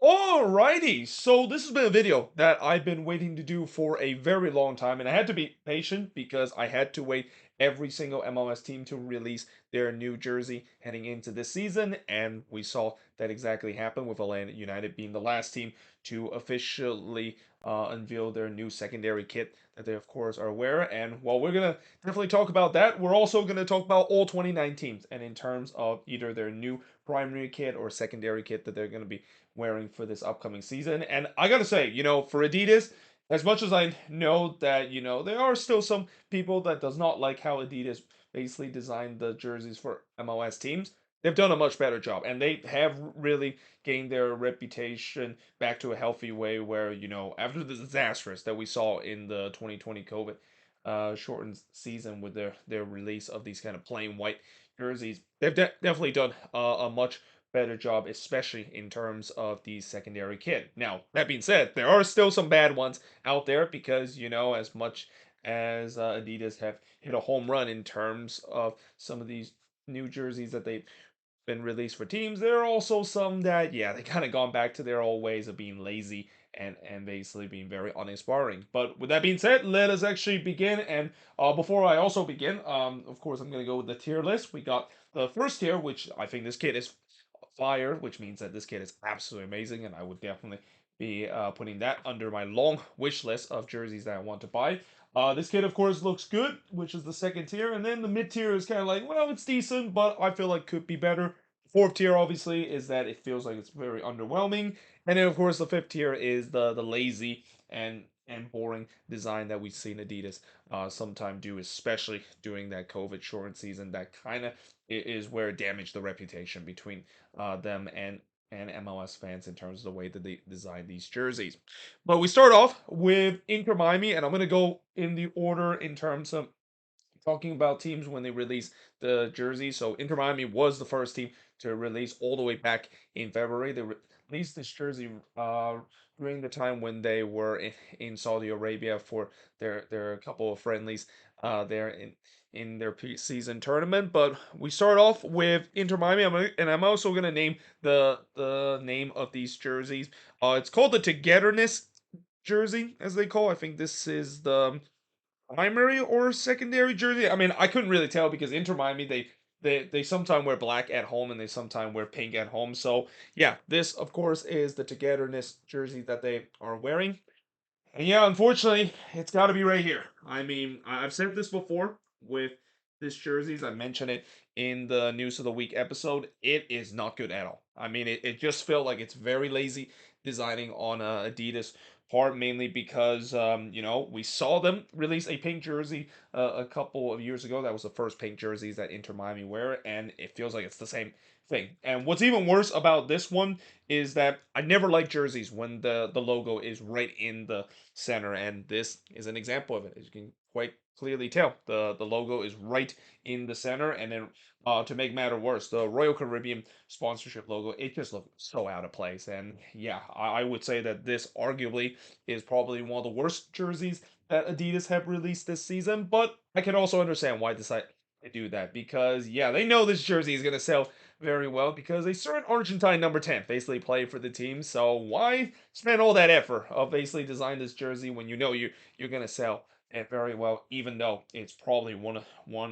Alrighty, so this has been a video that I've been waiting to do for a very long time, and I had to be patient because I had to wait every single MLS team to release their new jersey heading into this season, and we saw that exactly happen with Atlanta United being the last team to officially unveil their new secondary kit that they of course are wearing. And while we're gonna definitely talk about that, we're also gonna talk about all 29 teams, and in terms of either their new primary kit or secondary kit that they're gonna be wearing for this upcoming season. And I gotta say, for Adidas, as much as I know that, there are still some people that does not like how Adidas basically designed the jerseys for MLS teams. They've done a much better job, and they have really gained their reputation back to a healthy way. Where after the disastrous that we saw in the 2020 COVID shortened season with their release of these kind of plain white jerseys, they've definitely done a much better job, especially in terms of the secondary kit. Now, that being said, there are still some bad ones out there because, as much as Adidas have hit a home run in terms of some of these new jerseys that they've been released for teams, there are also some that, yeah, they kind of gone back to their old ways of being lazy and basically being very uninspiring. But with that being said, let us actually begin. And before I also begin, of course, I'm going to go with the tier list. We got the first tier, which I think this kit is fire, which means that this kit is absolutely amazing, and I would definitely be putting that under my long wish list of jerseys that I want to buy. This kit, of course, looks good, which is the second tier, and then the mid tier is kind of like, well, it's decent, but I feel like could be better. Fourth tier, obviously, is that it feels like it's very underwhelming, and then of course the fifth tier is the lazy and boring design that we've seen Adidas sometime do, especially during that COVID shortened season. That kind of is where it damaged the reputation between them and MLS fans in terms of the way that they design these jerseys. But we start off with Inter Miami, and I'm going to go in the order in terms of talking about teams when they released the jersey. So Inter Miami was the first team to release all the way back in February. They released this jersey during the time when they were in Saudi Arabia for their couple of friendlies there in their season tournament. But we start off with Inter Miami, and I'm also gonna name the name of these jerseys. It's called the Togetherness jersey, as they call. I think this is the primary or secondary jersey. I mean, I couldn't really tell because Inter Miami they sometimes wear black at home and they sometimes wear pink at home. So yeah, this of course is the togetherness jersey that they are wearing. And yeah, unfortunately, it's got to be right here. I mean, I've said this before with this jerseys. I mentioned it in the news of the week episode. It is not good at all. I mean, it just felt like it's very lazy designing on Adidas part, mainly because we saw them release a pink jersey a couple of years ago. That was the first pink jerseys that Inter Miami wear, and it feels like it's the same thing. And what's even worse about this one is that I never like jerseys when the logo is right in the center, and this is an example of it. As you can quite clearly tell, the logo is right in the center, and then to make matter worse, the Royal Caribbean sponsorship logo, it just looked so out of place. And yeah, I would say that this arguably is probably one of the worst jerseys that Adidas have released this season, but I can also understand why they decided to do that because yeah, they know this jersey is going to sell very well because a certain Argentine number 10 basically played for the team. So why spend all that effort of basically design this jersey when you know you're gonna sell it very well, even though it's probably one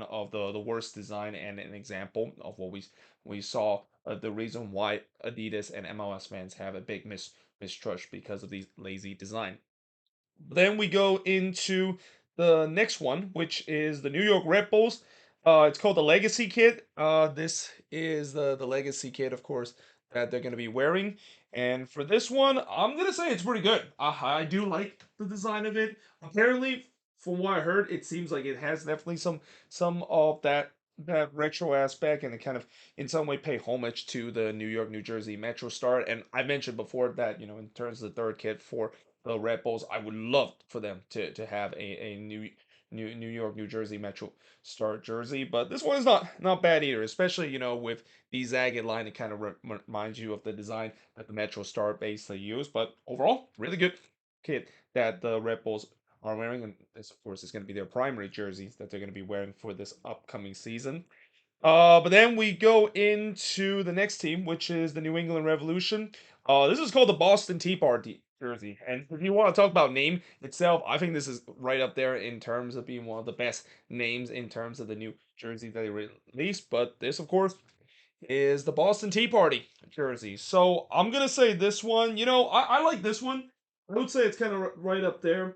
of the worst design and an example of what we saw the reason why Adidas and MLS fans have a big mistrust because of these lazy design. Then we go into the next one, which is the New York Red Bulls. It's called the Legacy Kit. This is the Legacy Kit, of course, that they're going to be wearing. And for this one, I'm going to say it's pretty good. I do like the design of it. Apparently, from what I heard, it seems like it has definitely some of that retro aspect, and it kind of in some way pay homage to the New York, New Jersey Metro Star. And I mentioned before that, in terms of the third kit for the Red Bulls. I would love for them to have a New York, New Jersey Metro Star jersey, but this one is not bad either. Especially with the zagged line, it kind of reminds you of the design that the Metro Star basically used. But overall, really good kit that the Red Bulls are wearing, and this of course is going to be their primary jerseys that they're going to be wearing for this upcoming season. But then we go into the next team, which is the New England Revolution. This is called the Boston Tea Party jersey. And if you want to talk about name itself, I think this is right up there in terms of being one of the best names in terms of the new jersey that they released. But this, of course, is the Boston Tea Party jersey. So I'm gonna say this one. I like this one. I would say it's kind of right up there.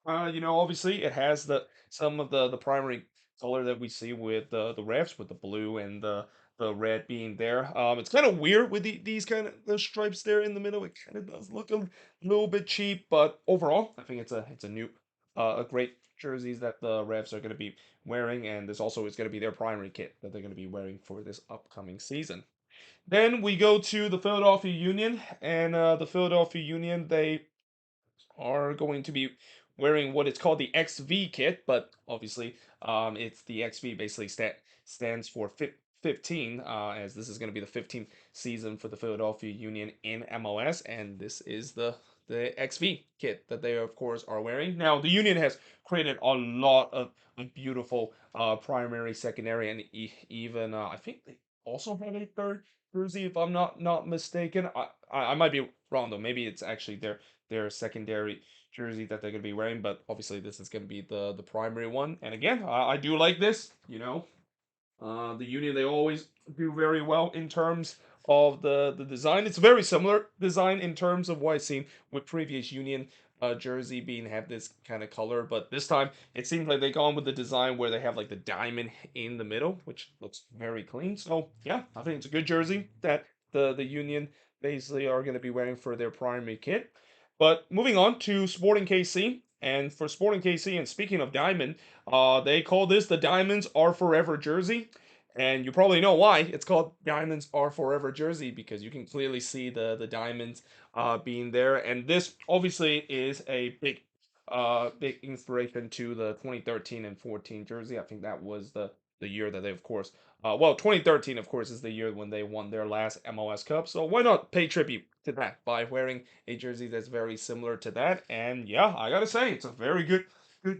Obviously it has some of the primary color that we see with the refs, with the blue and the red being there. It's kind of weird with these kind of the stripes there in the middle. It kind of does look a little bit cheap, but overall, I think it's a new a great jerseys that the refs are going to be wearing, and this also is going to be their primary kit that they're going to be wearing for this upcoming season. Then we go to the Philadelphia Union, and the Philadelphia Union, they are going to be wearing what is called the XV kit, but obviously, it's the XV basically stands for 15, as this is going to be the 15th season for the Philadelphia Union in MLS, and this is the XV kit that they of course are wearing. Now, the Union has created a lot of beautiful primary, secondary, and even I think they also have a third jersey, if I'm not mistaken. I might be wrong though. Maybe it's actually their secondary jersey that they're going to be wearing, but obviously this is going to be the primary one. And again, I do like this. The Union, they always do very well in terms of the design. It's very similar design in terms of what I've seen with previous Union jersey being have this kind of color, but this time it seems like they gone with the design where they have like the diamond in the middle, which looks very clean. So yeah, I think it's a good jersey that the Union basically are going to be wearing for their primary kit. But moving on to Sporting KC, and for Sporting KC, and speaking of diamond, they call this the Diamonds Are Forever jersey. And you probably know why it's called Diamonds Are Forever jersey, because you can clearly see the diamonds being there. And this obviously is a big inspiration to the 2013 and 14 jersey. I think that was the year that they, of course, 2013, of course, is the year when they won their last MLS Cup. So why not pay tribute to that by wearing a jersey that's very similar to that? And yeah, I gotta say, it's a very good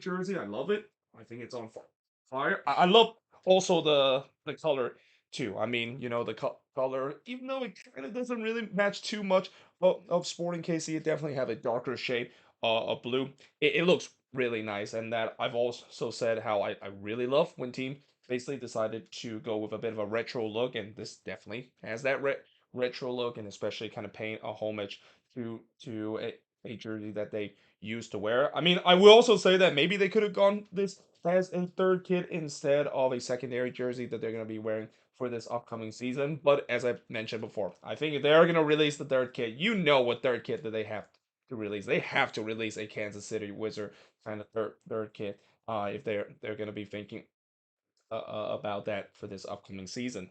jersey. I love it. I think it's on fire. I love also the color too. I mean, the color, even though it kind of doesn't really match too much of Sporting KC, it definitely have a darker shade of blue. It looks really nice, and that I've also said how I really love when team basically decided to go with a bit of a retro look, and this definitely has that retro look, and especially kind of paying a homage to a jersey that they used to wear. I mean, I will also say that maybe they could have gone this as a third kit instead of a secondary jersey that they're going to be wearing for this upcoming season. But as I mentioned before, I think if they're going to release the third kit, you know what third kit that they have to release. They have to release a Kansas City Wizard kind of third kit if they're going to be thinking about that for this upcoming season.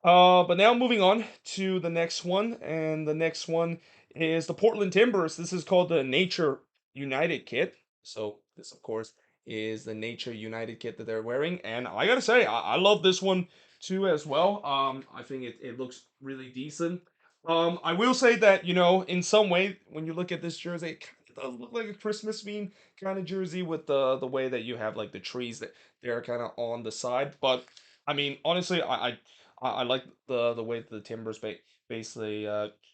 But now moving on to the next one, and the next one is the Portland Timbers. This is called the Nature United kit. So this, of course, is the Nature United kit that they're wearing, and I gotta say, I love this one too as well. I think it looks really decent. I will say that in some way, when you look at this jersey, it kind of does look like a Christmas theme kind of jersey with the way that you have like the trees that they're kind of on the side. But I mean, honestly, I like the way that the Timbers basically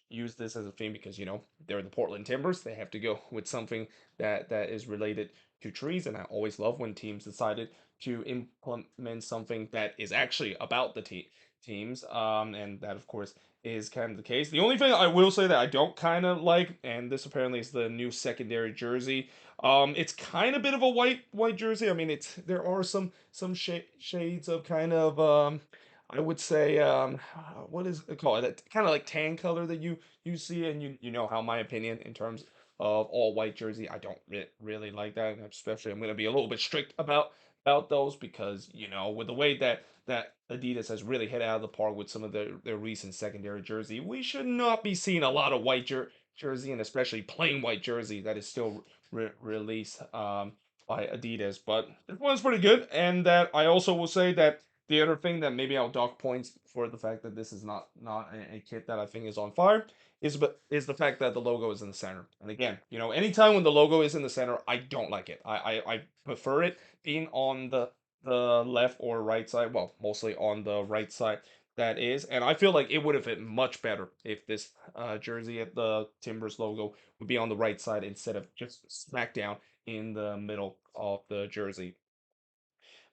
use this as a theme because they're the Portland Timbers. They have to go with something that is related to trees, and I always love when teams decided to implement something that is actually about the teams. And that of course is kind of the case. The only thing I will say that I don't kind of like, and this apparently is the new secondary jersey. It's kind of bit of a white jersey. I mean, there are some shades of kind of I would say, what is it called? That kind of like tan color that you see, and you know how my opinion in terms of all white jersey, I don't really like that, and especially I'm gonna be a little bit strict about those because with the way that Adidas has really hit out of the park with some of their recent secondary jersey, we should not be seeing a lot of white jersey, and especially plain white jersey that is still released by Adidas. But this one's pretty good, and that I also will say that the other thing that maybe I'll dock points for the fact that this is not a kit that I think is on fire is the fact that the logo is in the center. And again, anytime when the logo is in the center, I don't like it. I prefer it being on the left or right side. Well, mostly on the right side. That is, and I feel like it would have fit much better if this jersey at the Timbers logo would be on the right side instead of just smack down in the middle of the jersey.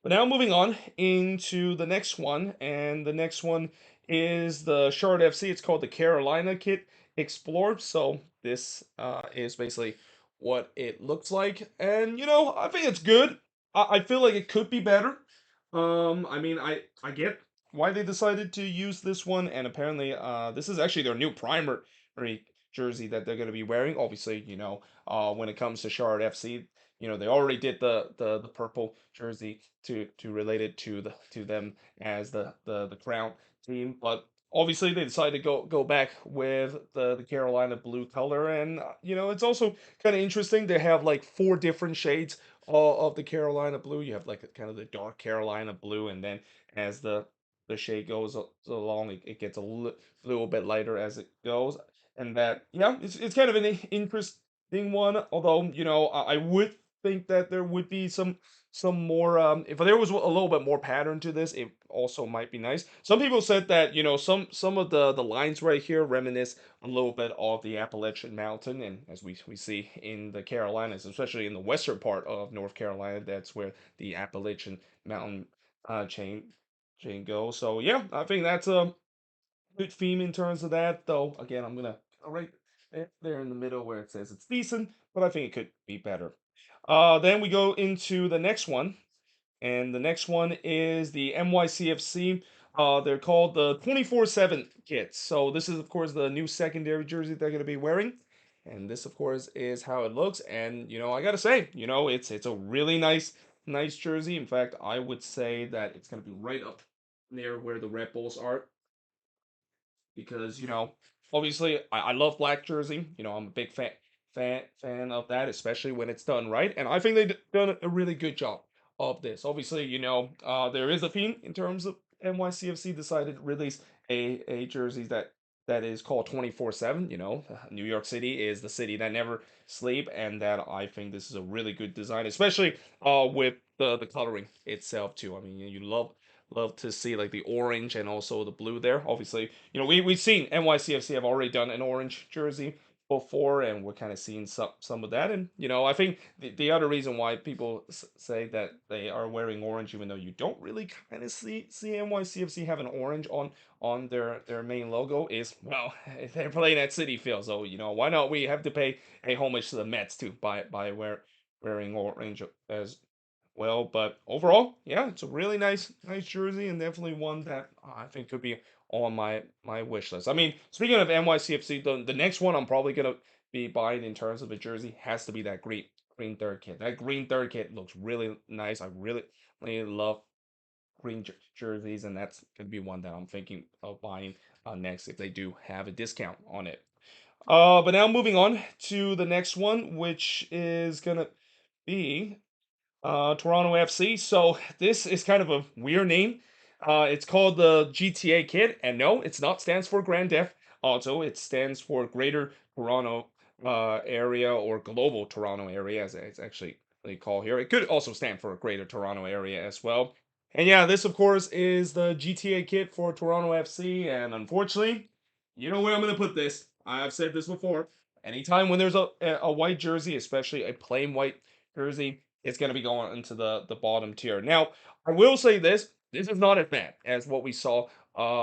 But now moving on into the next one, and the next one is the Charlotte FC. It's called the Carolina Kit Explorer. So this is basically what it looks like, and I think it's good. I feel like it could be better. I mean, I get why they decided to use this one, and apparently, this is actually their new primary jersey that they're going to be wearing. Obviously, when it comes to Charlotte FC, they already did the purple jersey to relate it to them as the crown team, but obviously they decided to go back with the Carolina blue color, and it's also kind of interesting. They have like four different shades of the Carolina blue. You have like kind of the dark Carolina blue, and then as the shade goes along, it gets little bit lighter as it goes, and that yeah, it's kind of an interesting one. Although I would think that there would be some more if there was a little bit more pattern to this, it also might be nice. Some people said that some of the lines right here reminisce a little bit of the Appalachian Mountain, and as we see in the Carolinas, especially in the western part of North Carolina, that's where the Appalachian Mountain chain goes. So yeah, I think that's a good theme in terms of that. Though again, I'm gonna right there in the middle where it says it's decent, but I think it could be better. Then we go into the next one, and the next one is the NYCFC. They're called the 24/7 kits. So this is of course the new secondary jersey they're going to be wearing, and this of course is how it looks. And I gotta say, it's a really nice jersey. In fact, I would say that it's going to be right up near where the Red Bulls are because obviously I love black jersey. I'm a big fan of that, especially when it's done right. And I think they've done a really good job of this. Obviously, there is a theme in terms of NYCFC decided to release a jersey that is called 24/7. New York City is the city that never sleep, and that I think this is a really good design, especially with the coloring itself too. I mean, you love to see like the orange and also the blue there. Obviously, we've seen NYCFC have already done an orange jersey before, and we're kind of seeing some of that. And I think the other reason why people say that they are wearing orange, even though you don't really kind of see NYCFC have an orange on their main logo, is well, they're playing at City Field, so why not we have to pay a homage to the Mets too by wearing orange as well. But overall, yeah, it's a really nice jersey, and definitely one that I think could be on my wish list. I mean, speaking of NYCFC, the next one I'm probably gonna be buying in terms of a jersey has to be that green third kit. That green third kit looks really nice. I really love green jerseys, and that's gonna be one that I'm thinking of buying next if they do have a discount on it. But now moving on to the next one, which is gonna be Toronto FC. So this is kind of a weird name. It's called the GTA Kid, and no, it's not stands for Grand Theft Auto. It stands for Greater Toronto Area or Global Toronto Area, as it's actually they call here. It could also stand for Greater Toronto Area as well. And yeah, this of course is the GTA kit for Toronto FC, and unfortunately, you know where I'm gonna put this. I've said this before. Anytime when there's a white jersey, especially a plain white jersey, it's going to be going into the bottom tier. Now, I will say this is not as bad as what we saw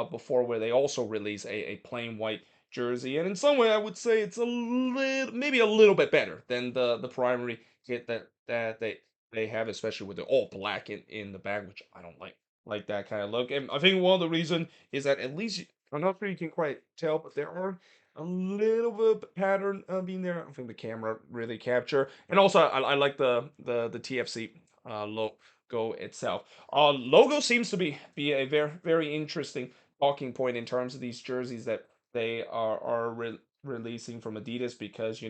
before, where they also release a plain white jersey, and in some way, I would say it's a little, maybe a little bit better than the primary kit that they have, especially with the all black in the back, which I don't like that kind of look. And I think one of the reason is that at least I'm not sure you can quite tell, but there are a little bit of pattern being there. I don't think the camera really capture, and also I like the TFC logo itself. Logo seems to be a very interesting talking point in terms of these jerseys that they are releasing from Adidas, because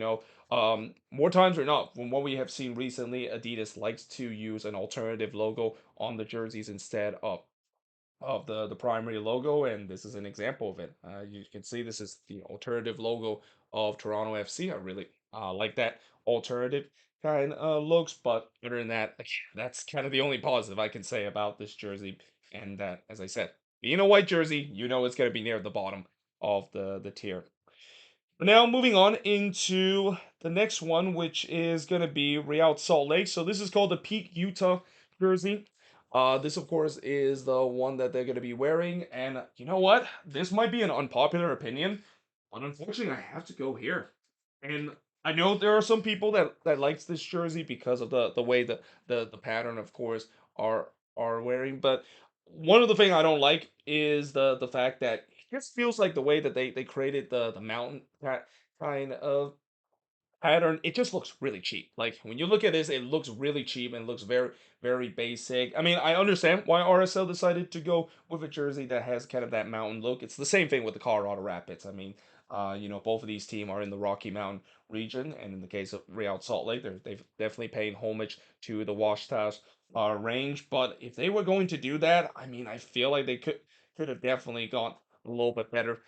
more times or not, from what we have seen recently, Adidas likes to use an alternative logo on the jerseys instead of the primary logo, and this is an example of it. You can see this is the alternative logo of Toronto FC. I really like that alternative kind of looks. But other than that, like, that's kind of the only positive I can say about this jersey. And that, as I said, being a white jersey, you know it's going to be near the bottom of the tier. But now moving on into the next one, which is going to be Real Salt Lake. So this is called the Peak Utah jersey. This, of course, is the one that they're going to be wearing. And you know what? This might be an unpopular opinion, but unfortunately, I have to go here. And I know there are some people that likes this jersey because of the way the pattern, of course, are wearing. But one of the thing I don't like is the fact that it just feels like the way that they created the mountain kind of pattern, it just looks really cheap. Like when you look at this, it looks really cheap and looks very basic. I mean, I understand why RSL decided to go with a jersey that has kind of that mountain look. It's the same thing with the Colorado Rapids. I mean, both of these teams are in the Rocky Mountain region, and in the case of Real Salt Lake, they've definitely paying homage to the Washita range. But if they were going to do that, I mean, I feel like they could have definitely gone a little bit better.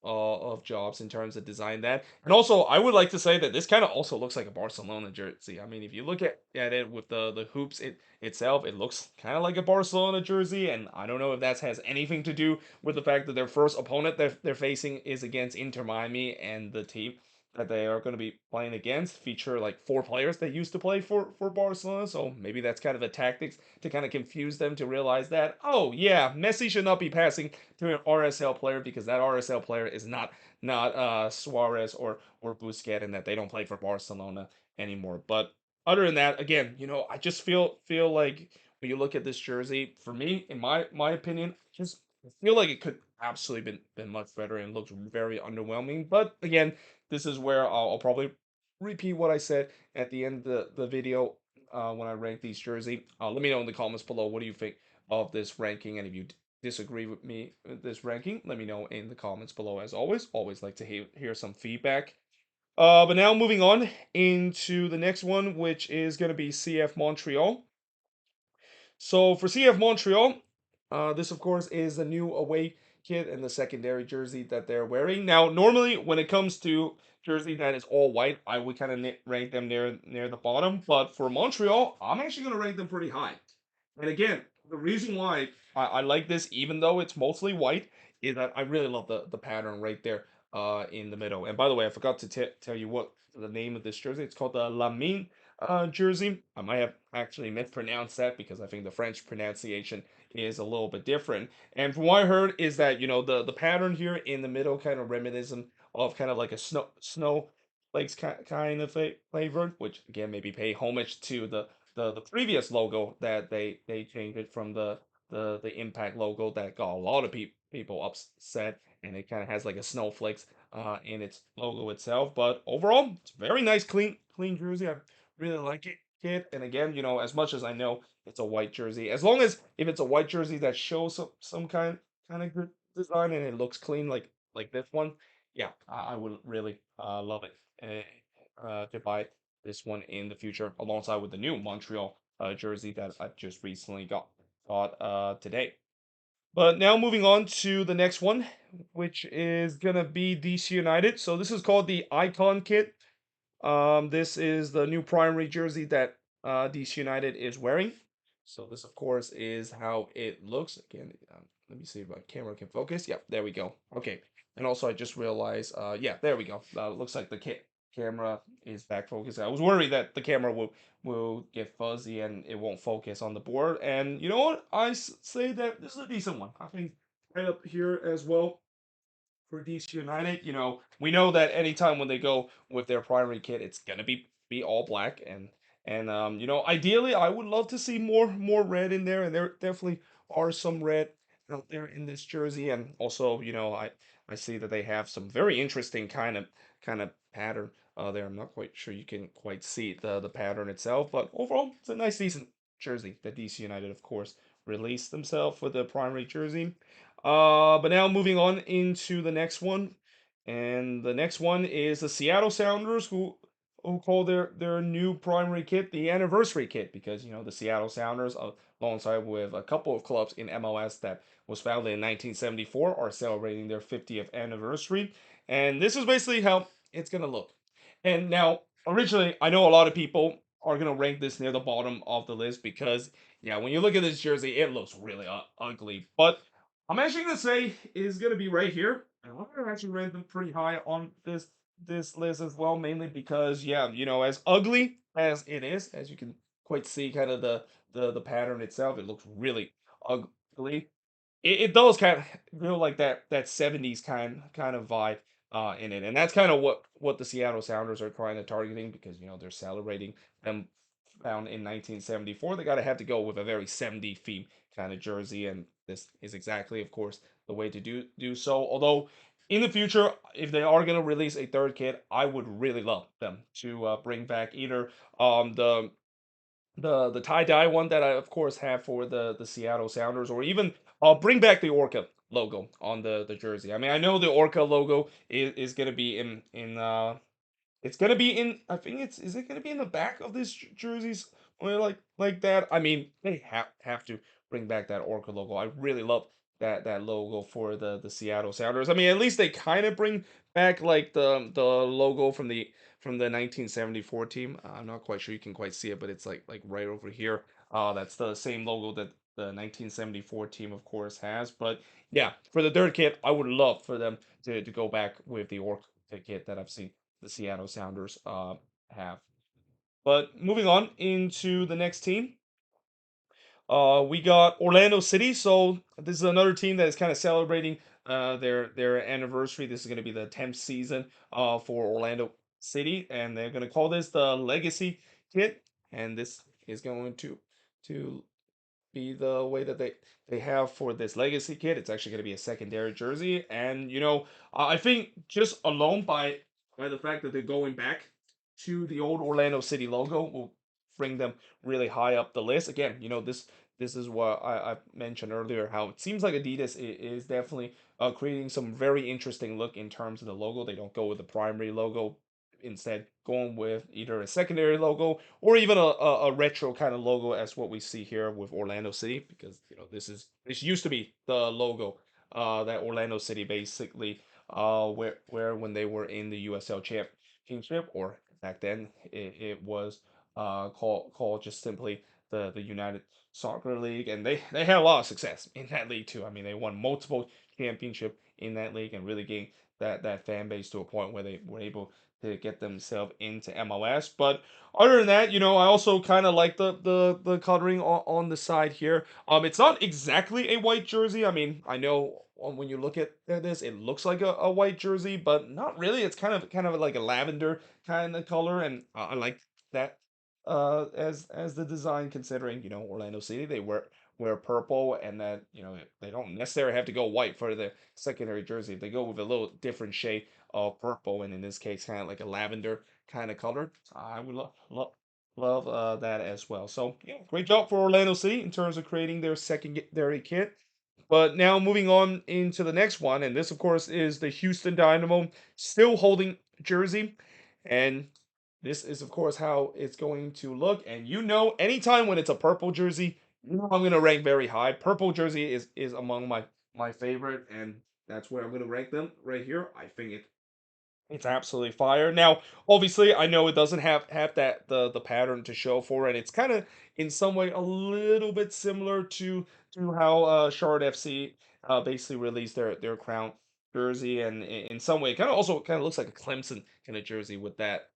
Of jobs in terms of design that. And also, I would like to say that this kind of also looks like a Barcelona jersey. I mean, if you look at it with the hoops itself, it looks kind of like a Barcelona jersey. And I don't know if that has anything to do with the fact that their first opponent they're facing is against Inter Miami, and the team that they are going to be playing against feature like four players that used to play for Barcelona. So maybe that's kind of a tactics to kind of confuse them to realize that, oh yeah, Messi should not be passing to an RSL player because that RSL player is not Suarez or Busquets, and that they don't play for Barcelona anymore. But other than that, again, I just feel like when you look at this jersey, for me, in my opinion, just I feel like it could absolutely been much better and looks very underwhelming. But again, this is where I'll probably repeat what I said at the end of the video when I rank these jersey. Let me know in the comments below what do you think of this ranking, and if you disagree with me with this ranking, let me know in the comments below. As always like to hear some feedback. But now moving on into the next one, which is going to be CF Montreal. So for CF Montreal, this of course is a new away kit and the secondary jersey that they're wearing. Now, normally when it comes to jersey that is all white, I would kind of rank them near the bottom. But for Montreal, I'm actually going to rank them pretty high. And again, the reason why I like this, even though it's mostly white, is that I really love the pattern right there in the middle. And by the way, I forgot to tell you what the name of this jersey. It's called the Lamine jersey. I might have actually mispronounced that because I think the French pronunciation is a little bit different. And from what I heard is that the pattern here in the middle kind of reminiscent of kind of like a snow flakes kind of flavor, which again maybe pay homage to the previous logo that they changed it from the Impact logo that got a lot of people upset, and it kind of has like a snowflakes in its logo itself. But overall, it's very nice, clean jersey. I really like it, kid. And again, as much as I know it's a white jersey, as long as if it's a white jersey that shows some kind of good design and it looks clean like this one, yeah, I would really love it to buy this one in the future alongside with the new Montreal jersey that I just recently got today. But now moving on to the next one, which is gonna be DC United. So this is called the Icon Kit. This is the new primary jersey that DC United is wearing. So this, of course, is how it looks. Again, let me see if my camera can focus. Yep, there we go. Okay, and also I just realized, yeah, there we go. Looks like the camera is back focused. I was worried that the camera will get fuzzy and it won't focus on the board. And you know what? Say that this is a decent one. I think right up here as well for DC United. We know that anytime when they go with their primary kit, it's gonna be all black, and ideally I would love to see more red in there, and there definitely are some red out there in this jersey, and also I see that they have some very interesting kind of pattern there. I'm not quite sure you can quite see the pattern itself, but overall it's a nice decent jersey that DC United of course released themselves with the primary jersey. But now moving on into the next one, and the next one is the Seattle Sounders, who call their new primary kit the anniversary kit, because the Seattle Sounders, alongside with a couple of clubs in MLS that was founded in 1974, are celebrating their 50th anniversary, and this is basically how it's gonna look. And now originally, I know a lot of people are gonna rank this near the bottom of the list because, yeah, when you look at this jersey, it looks really ugly. But I'm actually gonna say is gonna be right here. And I'm gonna actually rank them pretty high on this list as well, mainly because, yeah, as ugly as it is, as you can quite see, kind of the pattern itself, it looks really ugly. It does kind of feel like that 70s kind of vibe in it, and that's kind of what the Seattle Sounders are trying to targeting because they're celebrating them found in 1974. They got to have to go with a very 70 theme kind of jersey, and this is exactly, of course, the way to do so. Although in the future, if they are going to release a third kit, I would really love them to bring back either the the tie dye one that I of course have for the Seattle Sounders, or even bring back the Orca logo on the jersey. I mean, I know the Orca logo is gonna be in it's gonna be in. I think it's. Is it gonna be in the back of this jerseys or like that? I mean, they have to bring back that Orca logo. I really love that logo for the Seattle Sounders. I mean, at least they kind of bring back like the logo from the 1974 team. I'm not quite sure you can quite see it, but it's like right over here. That's the same logo that the 1974 team, of course, has. But yeah, for the third kit, I would love for them to go back with the Orca kit that I've seen the Seattle Sounders have. But moving on into the next team, we got Orlando City. So this is another team that is kind of celebrating their anniversary. This is going to be the 10th season for Orlando City, and they're going to call this the Legacy Kit. And this is going to be the way that they have for this legacy kit. It's actually going to be a secondary jersey, and I think just alone by the fact that they're going back to the old Orlando City logo will bring them really high up the list. Again, this is what I mentioned earlier, how it seems like Adidas is definitely creating some very interesting look in terms of the logo. They don't go with the primary logo, instead going with either a secondary logo or even a retro kind of logo as what we see here with Orlando City, because this used to be the logo that Orlando City basically where when they were in the USL Championship, or back then it was called just simply the United Soccer League, and they had a lot of success in that league too. I mean, they won multiple championship in that league and really gained that fan base to a point where they were able to get themselves into MLS. But other than that, I also kind of like the coloring on the side here. It's not exactly a white jersey. I mean, I know when you look at this, it looks like a white jersey, but not really. It's kind of like a lavender kind of color, and I like that as the design, considering Orlando City, they wear purple, and that they don't necessarily have to go white for the secondary jersey. If they go with a little different shade of purple, and in this case kind of like a lavender kind of color, I would love that as well. So yeah, great job for Orlando City in terms of creating their secondary kit. But now moving on into the next one, and this of course is the Houston Dynamo, still holding jersey, and this is of course how it's going to look. And anytime when it's a purple jersey, I'm gonna rank very high. Purple jersey is among my favorite, and that's where I'm gonna rank them right here. I think it's absolutely fire. Now, obviously, I know it doesn't have that the pattern to show for it. It's kind of in some way a little bit similar to how Charlotte FC basically released their crown jersey, and in some way, it kind of looks like a Clemson kind of jersey with that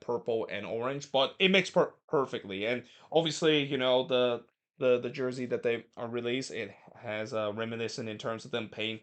purple and orange, but it makes perfectly. And obviously, the jersey that they released, it has reminiscent in terms of them paying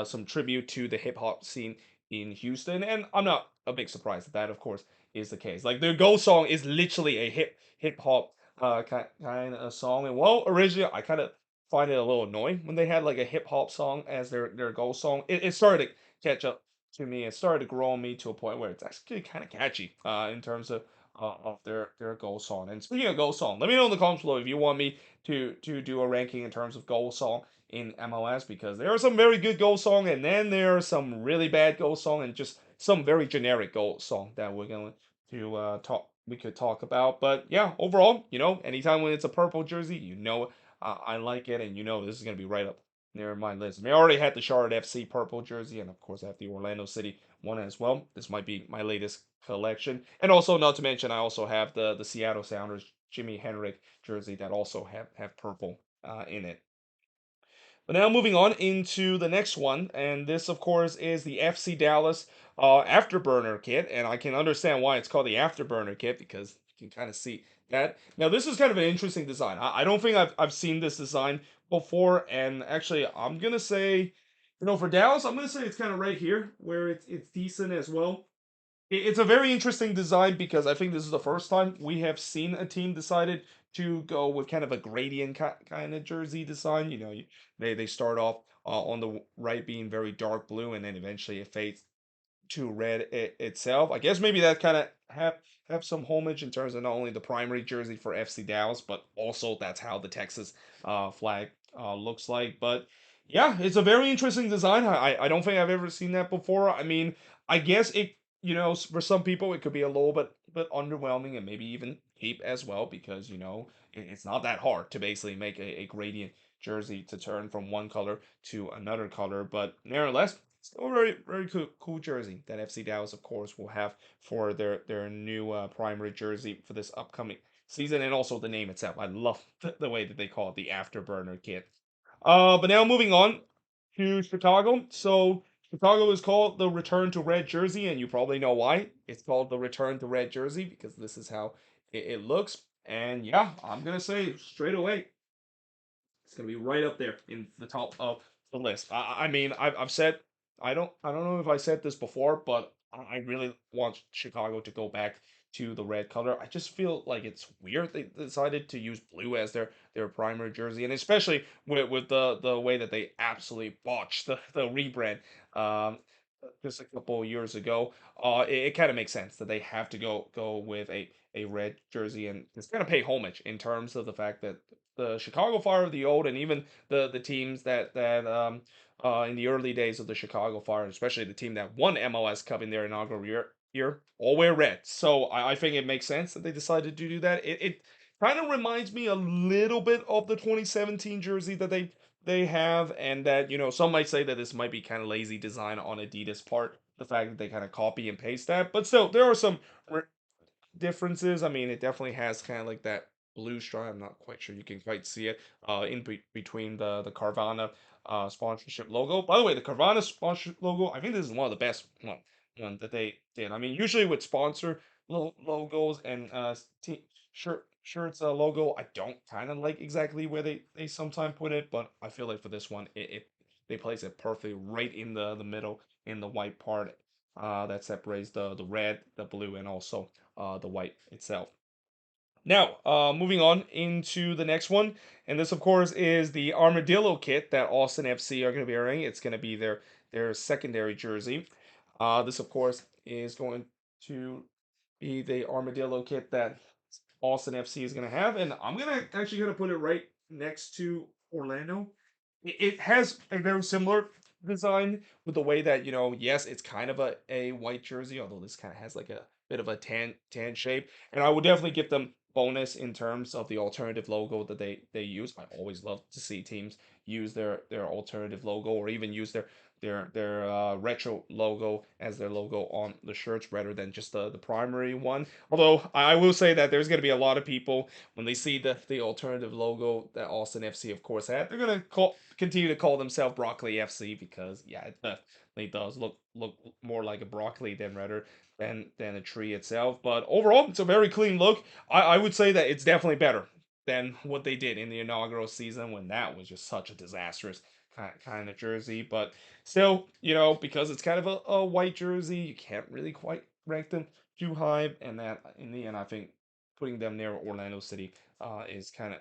some tribute to the hip hop scene in Houston, and I'm not a big surprise that of course is the case. Like their Go song is literally a hip hop kind of song, and well, originally I kind of find it a little annoying when they had like a hip hop song as their Go song. It started to catch up to me. It started to grow on me to a point where it's actually kind of catchy in terms of their Go song. And speaking of Go song, let me know in the comments below if you want me to do a ranking in terms of Go song in MLS, because there are some very good goal song, and then there are some really bad goal song, and just some very generic goal song that we're going to we could talk about. But yeah, overall, anytime when it's a purple jersey, I like it, and this is going to be right up near my list. I mean, I already had the Charlotte FC purple jersey, and of course I have the Orlando City one as well. This might be my latest collection. And also, not to mention, I also have the Seattle Sounders Jimi Hendrix jersey that also have purple in it. But now moving on into the next one, and this of course is the FC Dallas Afterburner kit, and I can understand why it's called the Afterburner kit because you can kind of see that. Now this is kind of an interesting design. I don't think I've seen this design before, and actually I'm gonna say, for Dallas, I'm gonna say it's kind of right here where it's decent as well. It's a very interesting design because I think this is the first time we have seen a team decided to go with kind of a gradient kind of jersey design. They start off on the right being very dark blue, and then eventually it fades to red itself. I guess maybe that kind of have some homage in terms of not only the primary jersey for FC Dallas, but also that's how the Texas flag looks like. But yeah, it's a very interesting design. I don't think I've ever seen that before. I mean, I guess it for some people it could be a little bit underwhelming and maybe even cheap as well because it's not that hard to basically make a gradient jersey to turn from one color to another color. But nevertheless, still a very, very cool jersey that FC Dallas, of course, will have for their new primary jersey for this upcoming season, and also the name itself. I love the way that they call it the Afterburner kit. But now moving on to Chicago. So Chicago is called the Return to Red jersey, and you probably know why. It's called the Return to Red jersey because this is how it looks. And yeah, I'm gonna say straight away, it's gonna be right up there in the top of the list. I mean, I've said I don't know if I said this before, but I really want Chicago to go back to the red color. I just feel like it's weird they decided to use blue as their primary jersey, and especially with the way that they absolutely botched the rebrand just a couple of years ago. It kind of makes sense that they have to go with a red jersey and just kind of pay homage in terms of the fact that the Chicago Fire of the old and even the teams that in the early days of the Chicago Fire, especially the team that won MLS Cup in their inaugural year all wear red. So I think it makes sense that they decided to do that. It kind of reminds me a little bit of the 2017 jersey that they have, and that some might say that this might be kind of lazy design on Adidas part. The fact that they kind of copy and paste that, but still there are some differences. I mean, it definitely has kind of like that blue stripe. I'm not quite sure you can quite see it in between the Carvana sponsorship logo. By the way, the Carvana sponsorship logo, I think this is one of the best one that they did. I mean, usually with sponsor logos and shirts logo, I don't kind of like exactly where they sometimes put it, but I feel like for this one, it they place it perfectly right in the middle in the white part that separates the red, the blue, and also the white itself. Now, moving on into the next one, and this of course is the Armadillo kit that Austin FC are going to be wearing. It's going to be their secondary jersey. This of course is going to be the Armadillo kit that Austin FC is going to have, and I'm gonna put it right next to Orlando. It has a very similar design with the way that yes, it's kind of a white jersey, although this kind of has like a bit of a tan shape, and I would definitely give them bonus in terms of the alternative logo that they use. I always love to see teams use their alternative logo or even use their retro logo as their logo on the shirts rather than just the primary one. Although I will say that there's going to be a lot of people when they see the alternative logo that Austin FC of course had, they're going to continue to call themselves Broccoli FC because yeah, it definitely does look more like a broccoli than rather than a tree itself. But overall, it's a very clean look. I would say that it's definitely better than what they did in the inaugural season when that was just such a disastrous kind of jersey. But still, because it's kind of a white jersey, you can't really quite rank them too high. And that in the end, I think putting them near Orlando City is kind of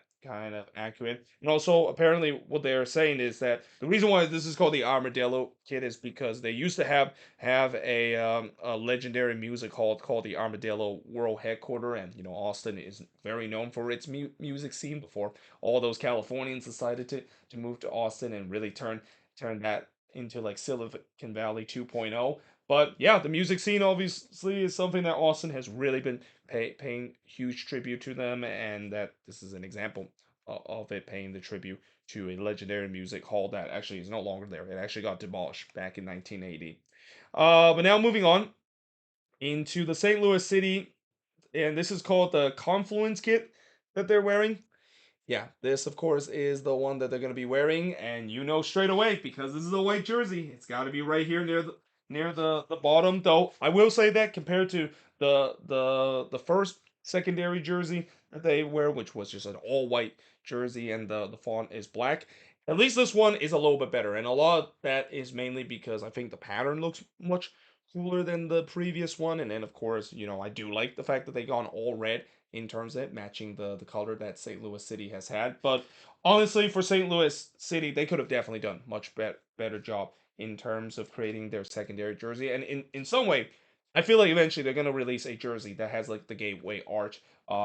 accurate. And also, apparently, what they're saying is that the reason why this is called the Armadillo Kit is because they used to have a legendary music hall called the Armadillo World Headquarter, and Austin is very known for its music scene before all those Californians decided to move to Austin and really turn that into like Silicon Valley 2.0. But yeah, the music scene obviously is something that Austin has really been paying huge tribute to them, and that this is an example of it paying the tribute to a legendary music hall that actually is no longer there. It actually got demolished back in 1980. But now moving on into the St. Louis City, and this is called the Confluence kit that they're wearing. Yeah, this of course is the one that they're going to be wearing, and you know straight away because this is a white jersey. It's got to be right here near the bottom. Though I will say that compared to the first secondary jersey that they wear, which was just an all white jersey and the font is black. At least this one is a little bit better, and a lot of that is mainly because I think the pattern looks much cooler than the previous one. And then of course, I do like the fact that they gone all red in terms of it matching the color that St. Louis City has had. But honestly, for St. Louis City, they could have definitely done much better job in terms of creating their secondary jersey. And in some way, I feel like eventually they're gonna release a jersey that has like the gateway arch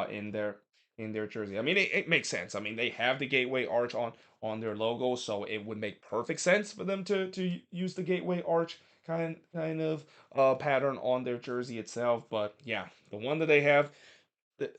in their jersey. I mean, it makes sense. I mean, they have the gateway arch on their logo, so it would make perfect sense for them to use the gateway arch kind of pattern on their jersey itself. But yeah, the one that they have the,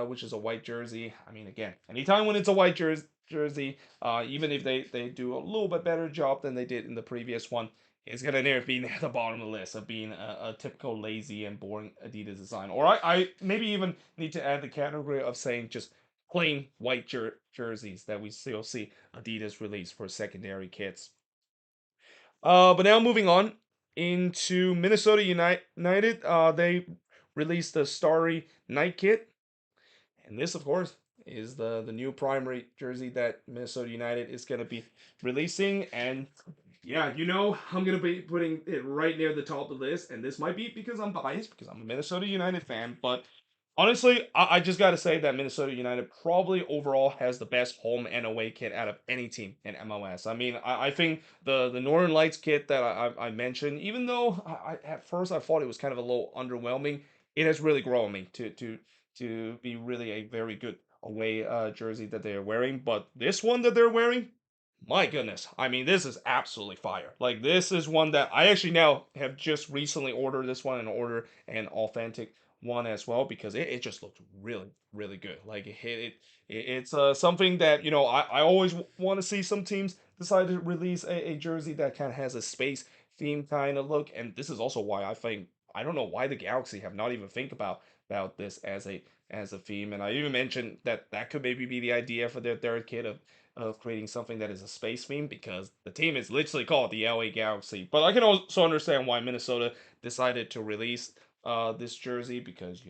which is a white jersey. I mean, again, anytime when it's a white jersey, even if they do a little bit better job than they did in the previous one, it's gonna near being at the bottom of the list of being a typical lazy and boring Adidas design. Or I maybe even need to add the category of saying just plain white jerseys that we still see Adidas release for secondary kits. But now moving on into Minnesota United, they released the Starry Night kit. And this, of course, is the new primary jersey that Minnesota United is going to be releasing. And yeah, I'm going to be putting it right near the top of the list. And this might be because I'm biased, because I'm a Minnesota United fan. But honestly, I just got to say that Minnesota United probably overall has the best home and away kit out of any team in MLS. I mean, I think the Northern Lights kit that I mentioned, even though at first I thought it was kind of a little underwhelming, it has really grown me to be really a very good away jersey that they're wearing. But this one that they're wearing, my goodness, I mean, this is absolutely fire. Like, this is one that I actually now have just recently ordered this one and order an authentic one as well because it just looks really, really good. Like, it's something that, I always want to see some teams decide to release a jersey that kind of has a space theme kind of look. And this is also why I think, I don't know why the Galaxy have not even think about this as a theme. And I even mentioned that that could maybe be the idea for their third kit of creating something that is a space theme because the team is literally called the LA Galaxy. But I can also understand why Minnesota decided to release this jersey because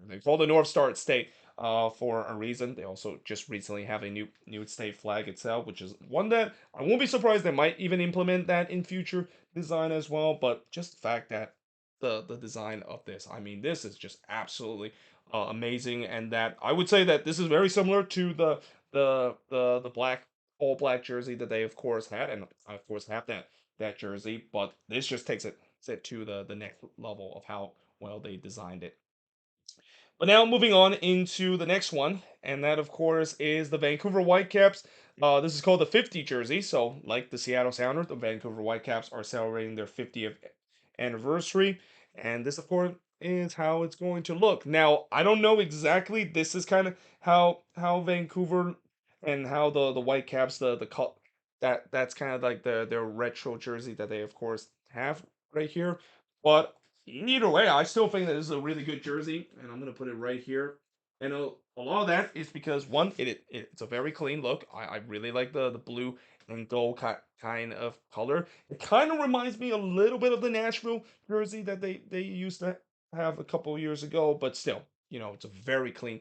they call the North Star at State for a reason. They also just recently have a new state flag itself, which is one that I won't be surprised they might even implement that in future design as well. But just the fact that the design of this, I mean, this is just absolutely amazing, and that I would say that this is very similar to the black all black jersey that they of course had, and I of course have that jersey, but this just takes it to the next level of how well they designed it. But now moving on into the next one, and that of course is the Vancouver Whitecaps. This is called the 50 jersey. So, like the Seattle Sounders, the Vancouver Whitecaps are celebrating their 50th anniversary, and this of course is how it's going to look. Now, I don't know exactly. This is kind of how Vancouver and how the Whitecaps the cut that's kind of like their retro jersey that they of course have right here, but either way, I still think that this is a really good jersey, and I'm gonna put it right here. And a lot of that is because one, it's a very clean look. I really like the blue and gold kind of color. It kind of reminds me a little bit of the Nashville jersey that they used to have a couple of years ago, but still, it's a very clean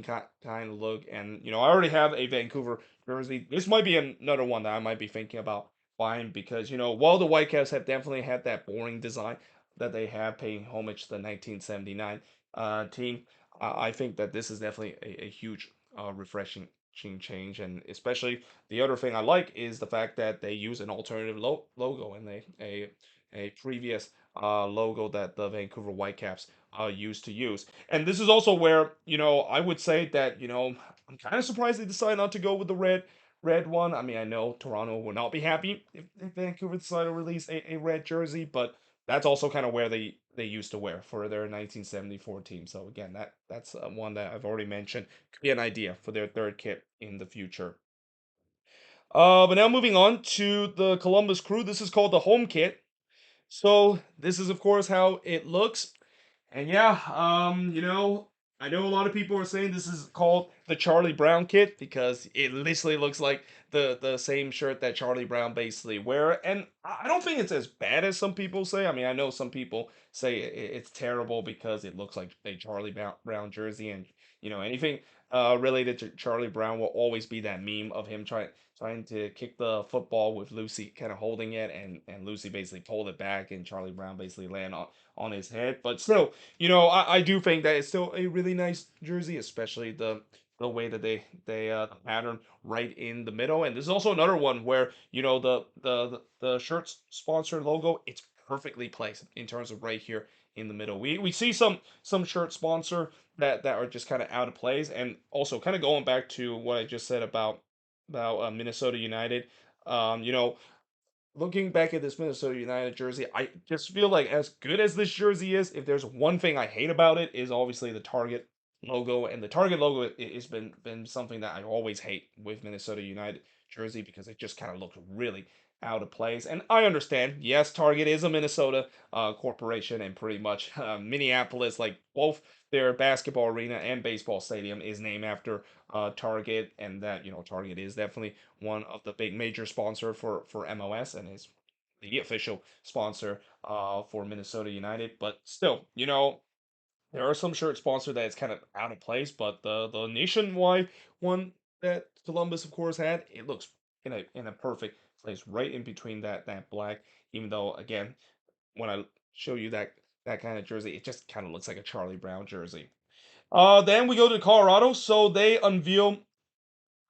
kind of look. And I already have a Vancouver jersey. This might be another one that I might be thinking about buying because while the Whitecaps have definitely had that boring design that they have paying homage to the 1979 team. I think that this is definitely a huge refreshing change, and especially the other thing I like is the fact that they use an alternative logo and a previous logo that the Vancouver Whitecaps used to use. And this is also where I would say that I'm kind of surprised they decided not to go with the red one. I mean, I know Toronto will not be happy if Vancouver decided to release a red jersey, but that's also kind of where they used to wear for their 1974 team. So again, that's one that I've already mentioned could be an idea for their third kit in the future. But now moving on to the Columbus Crew. This is called the home kit. So this is of course how it looks. And yeah, I know a lot of people are saying this is called the Charlie Brown kit because it literally looks like the same shirt that Charlie Brown basically wear. And I don't think it's as bad as some people say. I mean, I know some people say it's terrible because it looks like a Charlie Brown jersey, and anything related to Charlie Brown will always be that meme of him trying to kick the football with Lucy kind of holding it, and Lucy basically pulled it back, and Charlie Brown basically land on his head. But still, I do think that it's still a really nice jersey, especially the way that they the pattern right in the middle. And there's also another one where the shirt's sponsor logo, it's perfectly placed in terms of right here in the middle. We see some shirt sponsor that are just kind of out of place. And also kind of going back to what I just said about Minnesota United. You know, looking back at this Minnesota United jersey, I just feel like as good as this jersey is, if there's one thing I hate about it, is obviously the Target logo. And the Target logo has been something that I always hate with Minnesota United jersey because it just kind of looks really out of place. And I understand, yes, Target is a Minnesota corporation, and pretty much Minneapolis, like both their basketball arena and baseball stadium, is named after Target, and that Target is definitely one of the big major sponsor for MLS and is the official sponsor for Minnesota United. But still, there are some shirt sponsor that is kind of out of place, but the nationwide one that Columbus of course had, it looks in a perfect place right in between that black. Even though again, when I show you that kind of jersey, it just kind of looks like a Charlie Brown jersey. Then we go to Colorado, so they unveil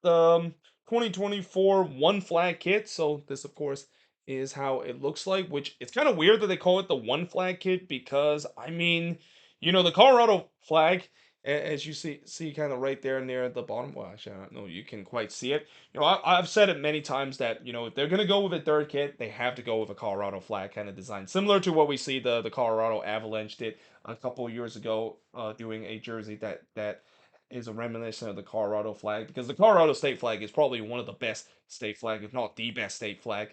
the 2024 one flag kit. So this, of course, is how it looks like. Which it's kind of weird that they call it the one flag kit because I mean, the Colorado flag, as you see kind of right there near the bottom. Well, actually, I don't know. You can quite see it. I've said it many times that if they're gonna go with a third kit, they have to go with a Colorado flag kind of design, similar to what we see the Colorado Avalanche did a couple years ago, doing a jersey that is a reminiscent of the Colorado flag because the Colorado state flag is probably one of the best state flag, if not the best state flag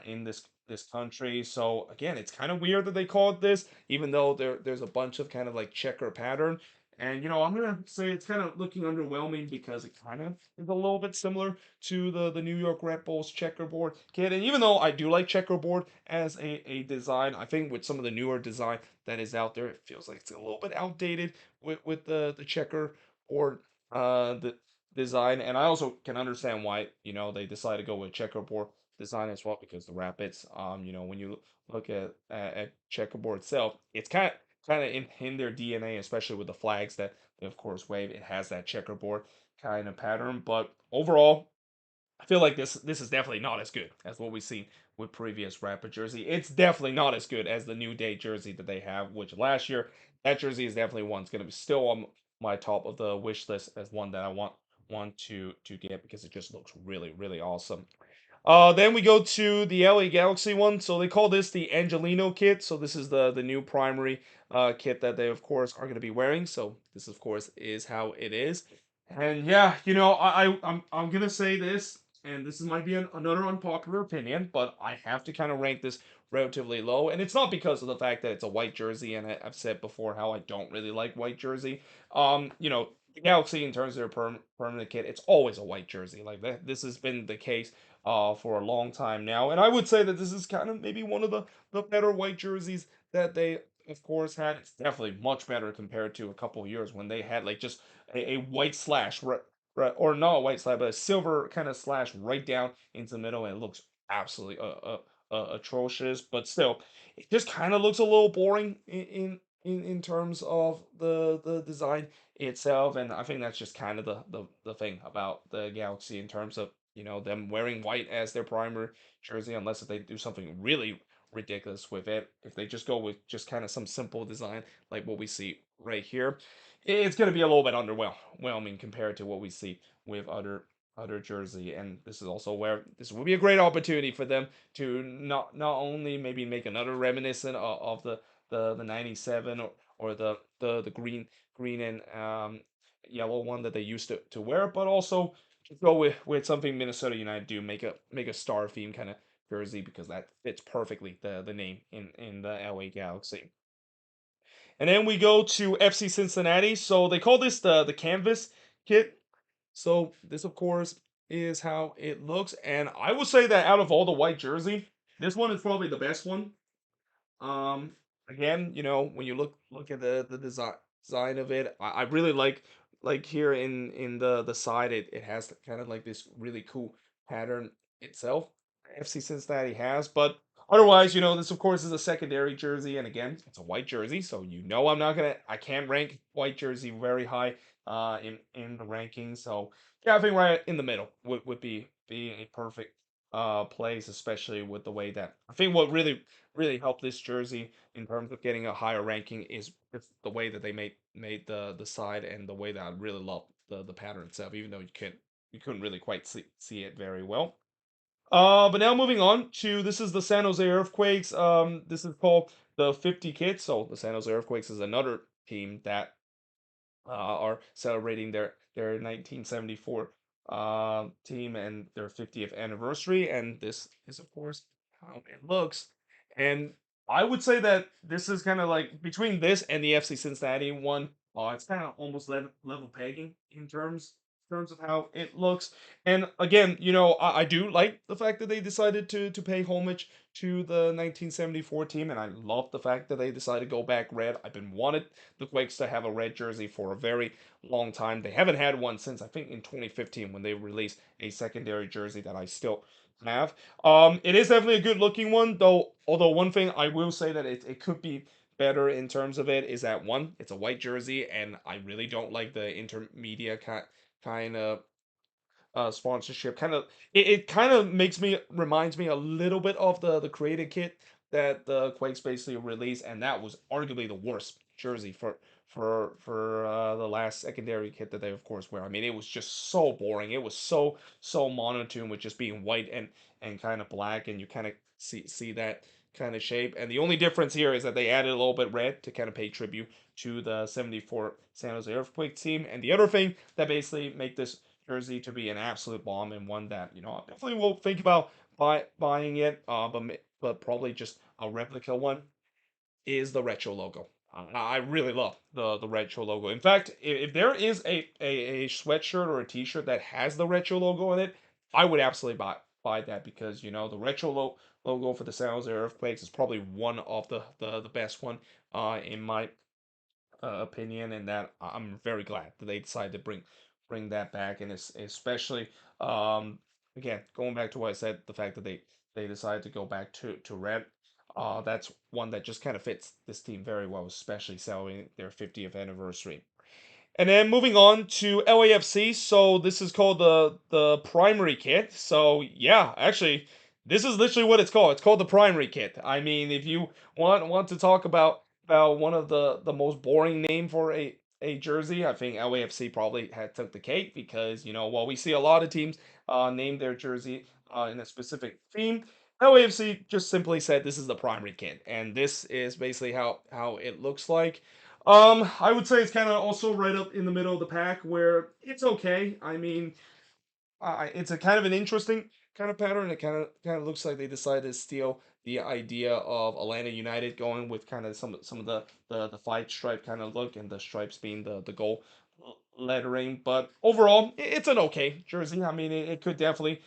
in this country. So again, it's kind of weird that they call it this, even though there's a bunch of kind of like checker pattern. And I'm gonna say it's kind of looking underwhelming because it kind of is a little bit similar to the New York Red Bulls checkerboard kit. And even though I do like checkerboard as a design, I think with some of the newer design that is out there, it feels like it's a little bit outdated with the checker or the design. And I also can understand why they decided to go with checkerboard design as well because the Rapids, when you look at checkerboard itself, it's kind of in their DNA, especially with the flags that they of course wave. It has that checkerboard kind of pattern, but overall, I feel like this is definitely not as good as what we've seen with previous Rapid jersey. It's definitely not as good as the New Day jersey that they have, which last year that jersey is definitely one that's going to be still on my top of the wish list as one that I want to get because it just looks really awesome. Then we go to the LA Galaxy one. So they call this the Angelino kit. So this is the new primary kit that they of course are going to be wearing. So this of course is how it is. And yeah, I'm gonna say this, and this might be another unpopular opinion, but I have to kind of rank this relatively low. And it's not because of the fact that it's a white jersey, and I've said before how I don't really like white jersey. The Galaxy in terms of their permanent kit, it's always a white jersey. Like that, this has been the case for a long time now. And I would say that this is kind of maybe one of the better white jerseys that they, of course, had. It's definitely much better compared to a couple years when they had like just a white slash, right, or not a white slash, but a silver kind of slash right down into the middle, and it looks absolutely atrocious. But still, it just kind of looks a little boring in terms of the design itself. And I think that's just kind of the thing about the Galaxy in terms of them wearing white as their primary jersey, unless if they do something really ridiculous with it. If they just go with just kind of some simple design like what we see right here, it's going to be a little bit underwhelming compared to what we see with other jersey. And this is also where this will be a great opportunity for them to not only maybe make another reminiscent of the 97 or the green and yellow one that they used to wear, but also go with something Minnesota United do, make a star theme kind of jersey because that fits perfectly the name in the LA Galaxy. And then we go to FC Cincinnati. So they call this the canvas kit. So this of course is how it looks, and I would say that out of all the white jersey, this one is probably the best one. Um, Again, when you look at the design of it, I really like here in the side, it has kind of like this really cool pattern itself. FC Cincinnati has, but otherwise, this of course is a secondary jersey, and again, it's a white jersey, so I can't rank white jersey very high in the rankings. So yeah, I think right in the middle would be a perfect place, especially with the way that I think what really helped this jersey in terms of getting a higher ranking is just the way that they made the side, and the way that I really love the pattern itself, even though you couldn't really quite see it very well. But now moving on to this is the San Jose Earthquakes. This is called the 50 kit. So the San Jose Earthquakes is another team that are celebrating their 1974 team and their 50th anniversary, and this is of course how it looks. And I would say that this is kind of like between this and the FC Cincinnati one. It's kind of almost level pegging in terms of how it looks. And again, I do like the fact that they decided to pay homage to the 1974 team, and I love the fact that they decided to go back red. I've been wanted the Quakes to have a red jersey for a very long time. They haven't had one since I think in 2015 when they released a secondary jersey that I still have. It is definitely a good looking one, though. Although one thing I will say that it could be better in terms of it is that one, it's a white jersey, and I really don't like the intermedia kind of sponsorship. It kind of reminds me a little bit of the created kit that the Quakes basically released, and that was arguably the worst jersey for the last secondary kit that they of course wear. I mean, it was just so boring. It was so monotone with just being white and kind of black, and you kind of see that kind of shape. And the only difference here is that they added a little bit red to kind of pay tribute to the 74 San Jose Earthquake team. And the other thing that basically make this jersey to be an absolute bomb, and one that I definitely will think about buying it. But probably just a replica one is the retro logo. I really love the retro logo. In fact, if there is a sweatshirt or a T-shirt that has the retro logo in it, I would absolutely buy that because the retro logo for the San Jose Earthquakes is probably one of the best one in my opinion, and that I'm very glad that they decided to bring that back, and it's especially again going back to what I said, the fact that they decided to go back to red. That's one that just kind of fits this team very well, especially celebrating their 50th anniversary. And then moving on to LAFC. So this is called the primary kit. So yeah, actually, this is literally what it's called. It's called the primary kit. I mean, if you want to talk about one of the most boring name for a jersey, I think LAFC probably had took the cake because while we see a lot of teams name their jersey in a specific theme, LAFC just simply said this is the primary kit, and this is basically how it looks like. I would say it's kind of also right up in the middle of the pack where it's okay. I mean, it's a kind of an interesting kind of pattern. It kind of looks like they decided to steal the idea of Atlanta United going with kind of some of the five stripe kind of look, and the stripes being the gold lettering. But overall, it's an okay jersey. I mean, it could definitely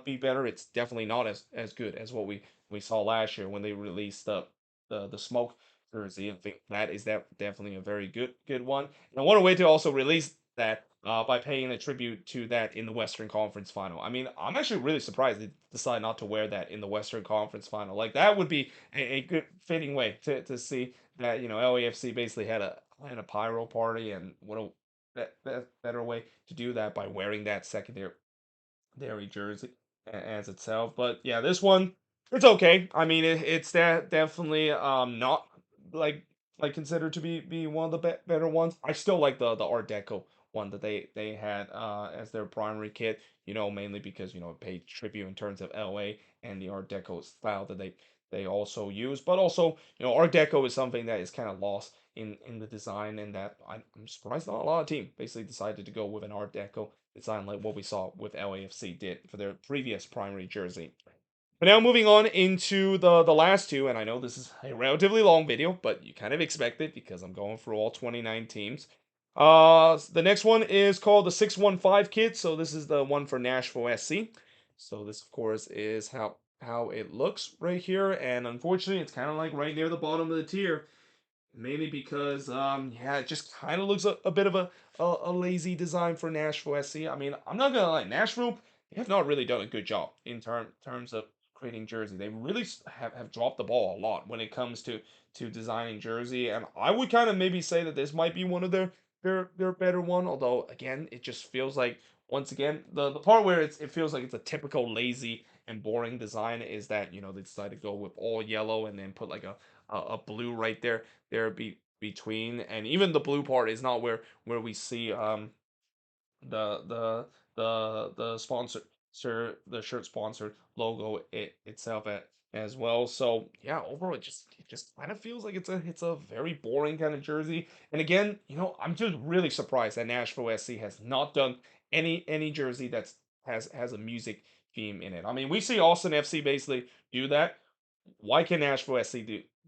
be better. It's definitely not as good as what we saw last year when they released the smoke jersey. I think that is definitely a very good one. And what a way to also release that by paying a tribute to that in the Western Conference Final. I mean, I'm actually really surprised they decided not to wear that in the Western Conference Final. Like that would be a good fitting way to see that LAFC basically had a pyro party, and what a better way to do that by wearing that secondary jersey as itself. But yeah, this one it's okay. I mean, it's definitely not like considered to be one of the better ones. I still like the Art Deco one that they had as their primary kit. Mainly because it paid tribute in terms of LA and the Art Deco style that they also use. But also, Art Deco is something that is kind of lost in the design, and that I'm surprised not a lot of teams basically decided to go with an Art Deco design like what we saw with LAFC did for their previous primary jersey. But now moving on into the last two, and I know this is a relatively long video, but you kind of expect it because I'm going through all 29 teams. The next one is called the 615 kit. So this is the one for Nashville SC. So this, of course, is how it looks right here, and unfortunately, it's kind of like right near the bottom of the tier. Mainly because, yeah, it just kind of looks a bit of a lazy design for Nashville SC. I mean, I'm not gonna lie, Nashville, they have not really done a good job in terms of creating jersey. They really have dropped the ball a lot when it comes to designing jersey, and I would kind of maybe say that this might be one of their better one. Although again, it just feels like once again the part where it feels like it's a typical lazy and boring design is that they decide to go with all yellow and then put like a blue right there between, and even the blue part is not where we see the the the sponsor the shirt sponsor logo itself as well. So yeah, overall it just kind of feels like it's a very boring kind of jersey. And again, I'm just really surprised that Nashville SC has not done any jersey has a music theme in it. I mean, we see Austin FC basically do that. Why can Nashville SC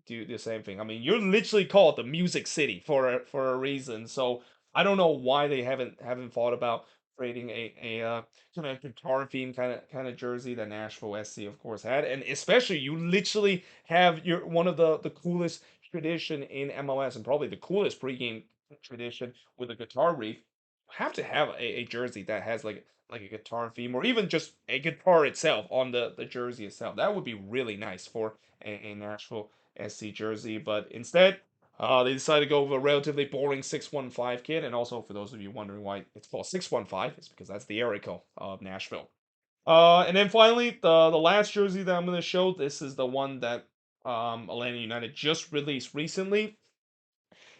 do the same thing? I mean, you're literally called the Music City for a reason. So I don't know why they haven't thought about creating a kind of guitar theme kind of jersey that Nashville SC of course had, and especially you literally have your one of the coolest tradition in MLS and probably the coolest pregame tradition with a guitar wreath. Have to have a jersey that has like a guitar theme or even just a guitar itself on the jersey itself. That would be really nice for a Nashville SC jersey, but instead they decided to go with a relatively boring 615 kit. And also, for those of you wondering why it's called 615, it's because that's the area code of Nashville. And then finally, the last jersey that I'm going to show, this is the one that Atlanta United just released recently,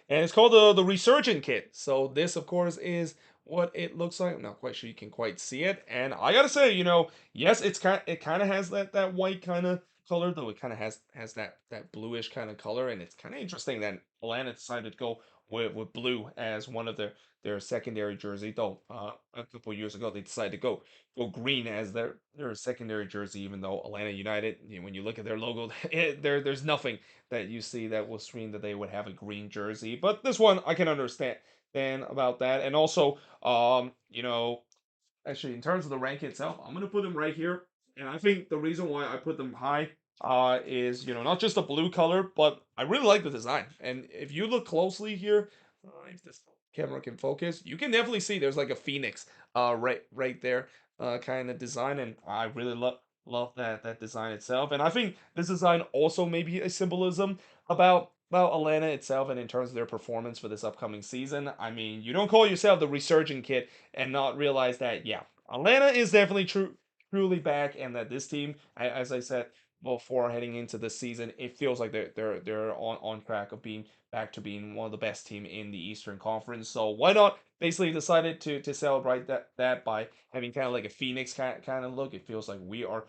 and it's called the Resurgent Kit. So this, of course, is what it looks like. I'm not quite sure you can quite see it, and I gotta say, yes, it kind of has that white kind of color, though it kind of has that bluish kind of color, and it's kind of interesting that Atlanta decided to go with blue as one of their secondary jersey. Though a couple years ago they decided to go green as their secondary jersey, even though Atlanta United, when you look at their logo, there's nothing that you see that will scream that they would have a green jersey. But this one I can understand about that. And also, actually, in terms of the rank itself, I'm gonna put them right here. And I think the reason why I put them high is not just the blue color, but I really like the design. And if you look closely here, if this camera can focus, you can definitely see there's like a phoenix right there kind of design, and I really love that design itself. And I think this design also maybe a symbolism about Atlanta itself and in terms of their performance for this upcoming season. I mean, you don't call yourself the Resurgent Kid and not realize that, yeah, Atlanta is definitely truly back, and that this team, as I said before heading into this season, it feels like they're on track of being back to being one of the best team in the Eastern Conference. So why not basically decided to celebrate that by having kind of like a Phoenix kind of look. It feels like we are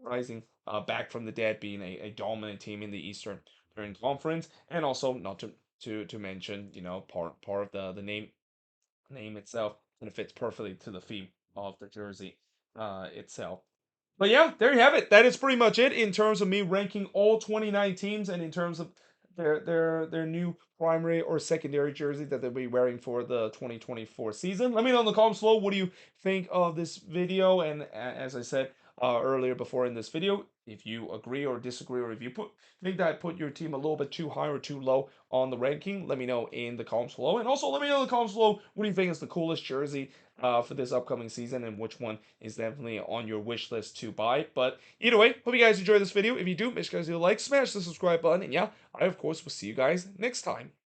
rising back from the dead, being a dominant team in the Eastern Conference, and also not to mention, part of the name itself, and it fits perfectly to the theme of the jersey itself. But yeah, there you have it. That is pretty much it in terms of me ranking all 29 teams and in terms of their new primary or secondary jersey that they'll be wearing for the 2024 season. Let me know in the comments below what do you think of this video, and as I said earlier before in this video, if you agree or disagree, or if you think that I put your team a little bit too high or too low on the ranking, let me know in the comments below. And also let me know in the comments below what do you think is the coolest jersey for this upcoming season, and which one is definitely on your wish list to buy. But either way, hope you guys enjoyed this video. If you do, make sure you guys do like, smash the subscribe button, and yeah, I of course will see you guys next time.